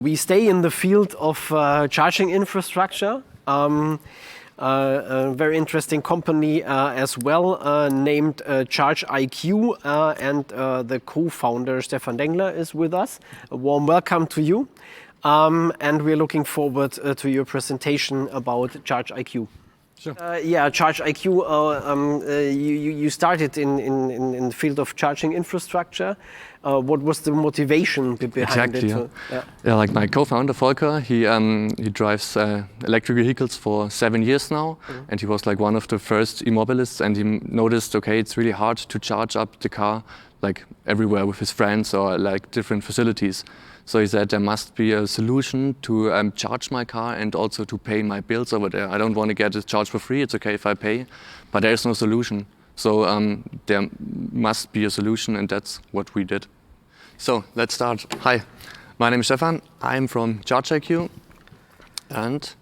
We stay in the field of charging infrastructure. A very interesting company as well, named ChargeIQ, and the co-founder Stephan Dengler is with us. A warm welcome to you, and we're looking forward to your presentation about ChargeIQ. Sure. ChargeIQ, you started in the field of charging infrastructure. What was the motivation behind it? Exactly, yeah. Like my co-founder Volker, he drives electric vehicles for 7 years now, and he was like one of the first e-mobilists, and he noticed, okay, it's really hard to charge up the car like everywhere with his friends or like different facilities. So he said there must be a solution to charge my car and also to pay my bills over there. I don't want to get it charged for free, it's okay if I pay, but there is no solution. So there must be a solution, and that's what we did. So let's start. Hi, my name is Stephan. I'm from ChargeIQ, and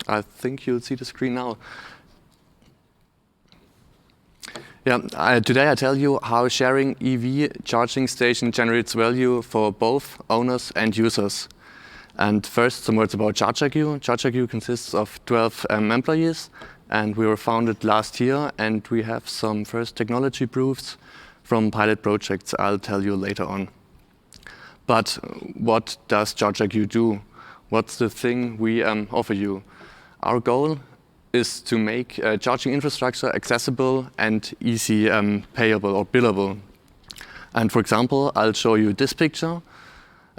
I think you'll see the screen now. Today I tell you how sharing EV charging station generates value for both owners and users. And first, some words about ChargeIQ. ChargeIQ consists of 12 employees, and we were founded last year, and we have some first technology proofs from pilot projects I'll tell you later on. But what does ChargeIQ do? What's the thing we offer you? Our goal is to make charging infrastructure accessible and easy payable or billable. And for example, I'll show you this picture.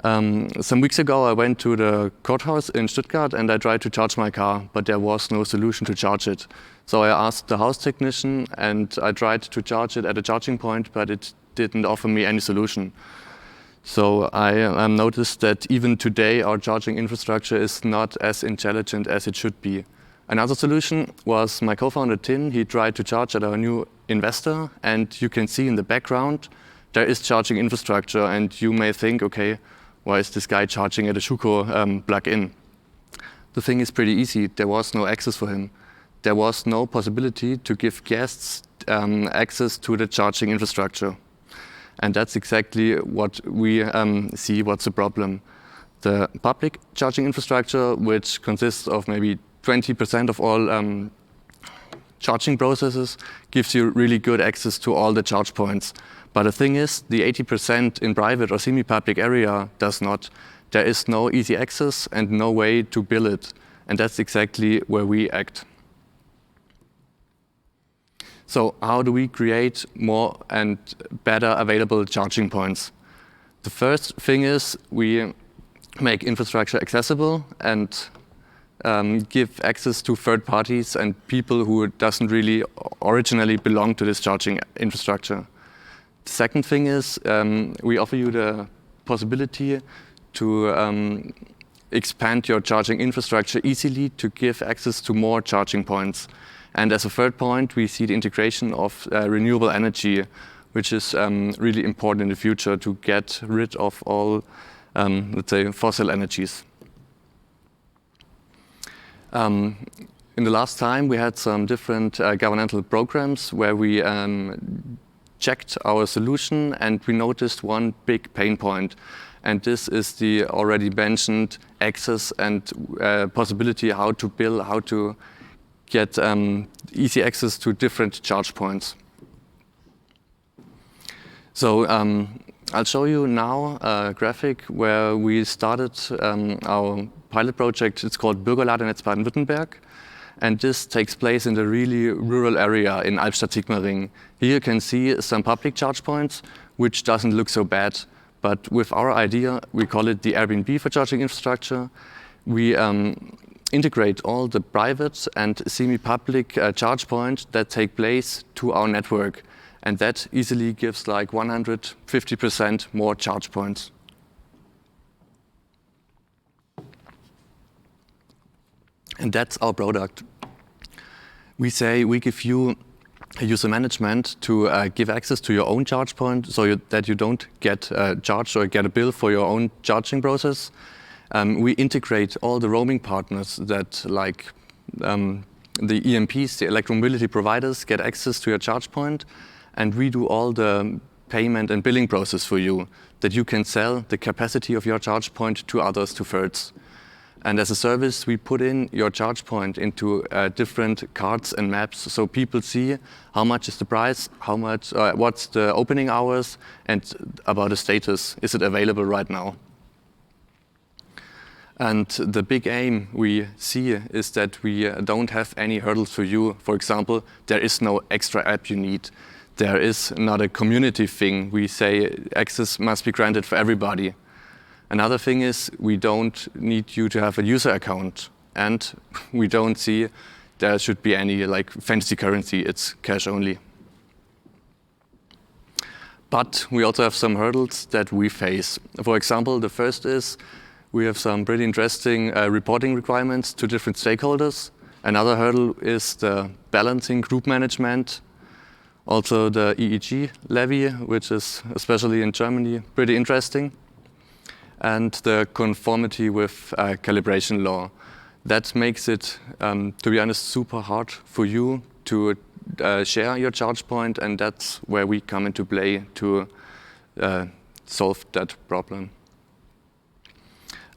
Some weeks ago I went to the courthouse in Stuttgart and I tried to charge my car, but there was no solution to charge it. So I asked the house technician and I tried to charge it at a charging point, but it didn't offer me any solution. So I noticed that even today our charging infrastructure is not as intelligent as it should be. Another solution was my co-founder Tin. He tried to charge at our new investor, and you can see in the background there is charging infrastructure, and you may think, okay, why is this guy charging at a Schuko plug-in? The thing is pretty easy. There was no access for him. There was no possibility to give guests access to the charging infrastructure. And that's exactly what we see what's the problem. The public charging infrastructure, which consists of maybe 20% of all charging processes, gives you really good access to all the charge points. But the thing is, the 80% in private or semi-public area does not. There is no easy access and no way to bill it. And that's exactly where we act. So how do we create more and better available charging points? The first thing is we make infrastructure accessible and give access to third parties and people who doesn't really originally belong to this charging infrastructure. The second thing is we offer you the possibility to expand your charging infrastructure easily to give access to more charging points. And as a third point, we see the integration of renewable energy, which is really important in the future to get rid of all, let's say, fossil energies. In the last time, we had some different governmental programs where we checked our solution and we noticed one big pain point. And this is the already mentioned access and possibility how to bill, how to get easy access to different charge points. So I'll show you now a graphic where we started our pilot project. It's called Bürgerladenetz Baden-Württemberg. And this takes place in the really rural area in Albstadt-Sigmaringen. Here you can see some public charge points, which doesn't look so bad. But with our idea, we call it the Airbnb for charging infrastructure. We integrate all the private and semi-public charge points that take place to our network. And that easily gives like 150% more charge points. And that's our product. We say we give you a user management to give access to your own charge point so that you don't get charged or get a bill for your own charging process. We integrate all the roaming partners that like the EMPs, the electromobility providers, get access to your charge point. And we do all the payment and billing process for you, that you can sell the capacity of your charge point to others, to thirds. And as a service, we put in your charge point into different cards and maps, so people see how much is the price, how much, what's the opening hours, and about the status. Is it available right now? And the big aim we see is that we don't have any hurdles for you. For example, there is no extra app you need. There is not a community thing. We say access must be granted for everybody. Another thing is we don't need you to have a user account, and we don't see there should be any like fancy currency. It's cash only. But we also have some hurdles that we face. For example, the first is we have some pretty interesting reporting requirements to different stakeholders. Another hurdle is the balancing group management. Also the EEG levy, which is especially in Germany pretty interesting. And the conformity with calibration law. That makes it, to be honest, super hard for you to share your charge point, and that's where we come into play to solve that problem.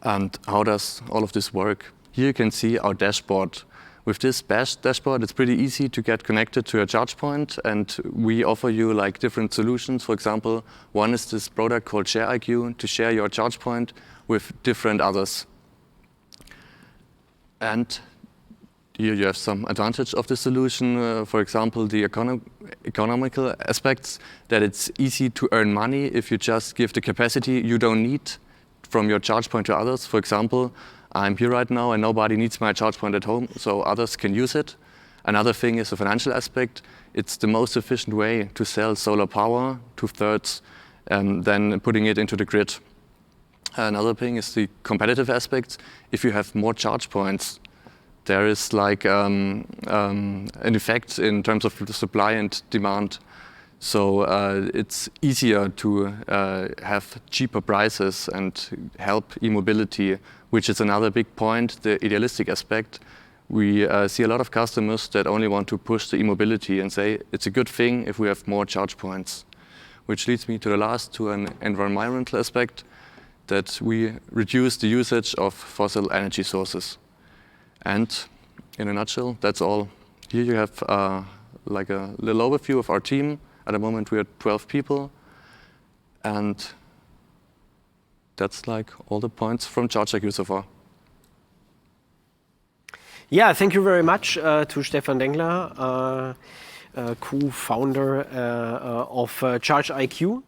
And how does all of this work? Here you can see our dashboard. With this dashboard, it's pretty easy to get connected to a charge point, and we offer you like different solutions. For example, one is this product called ChargeIQ to share your charge point with different others. And here you have some advantage of the solution. For example, the economical aspects, that it's easy to earn money if you just give the capacity you don't need from your charge point to others. For example, I'm here right now and nobody needs my charge point at home, so others can use it. Another thing is the financial aspect. It's the most efficient way to sell solar power to thirds than putting it into the grid. Another thing is the competitive aspect. If you have more charge points, there is like an effect in terms of the supply and demand. So it's easier to have cheaper prices and help e-mobility, which is another big point, the idealistic aspect. We see a lot of customers that only want to push the e-mobility and say it's a good thing if we have more charge points. Which leads me to the last, to an environmental aspect, that we reduce the usage of fossil energy sources. And in a nutshell, that's all. Here you have like a little overview of our team. At the moment we are 12 people, and that's like all the points from ChargeIQ so far. Yeah, thank you very much to Stephan Dengler, co-founder of ChargeIQ.